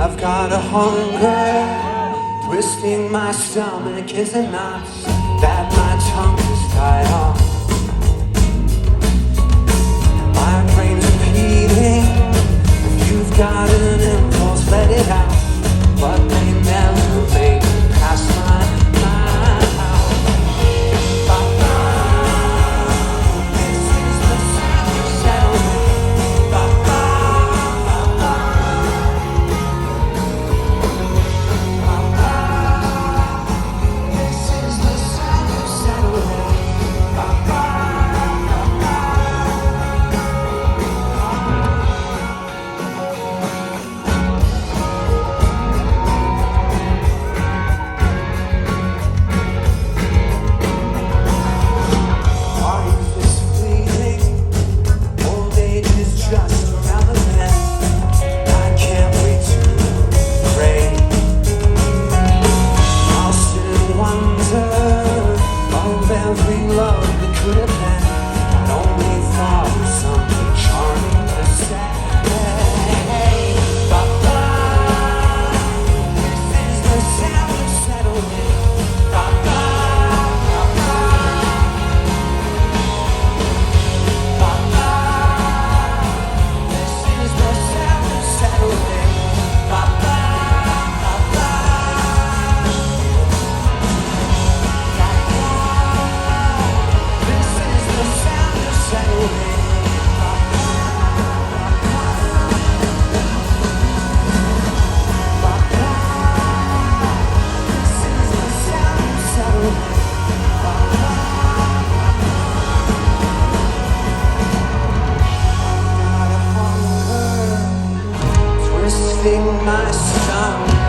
I've got a hunger twisting my stomach is a knot that my tongue is tied on. My brain's repeating, if you've got an impulse, let it out. But they never make it past my mouth. Ba-ba, this is the sound of settlement. Ba-ba, ba-ba, ba-ba, this is the sound of settlement. Ba-ba, our youth is fleeting, old age is just around the bend. I can't wait to pray. I'll sit and wonder of every love that could have been. I only thought of something charming to say. Ba-ba, this is the sound of settlement. Ba-ba, ba-ba, ba-ba, this is the sound of settlement. Ba-ba, ba-ba, this is the sound of settlement. This is the sound of settlement. Got a hunger twisting my stomach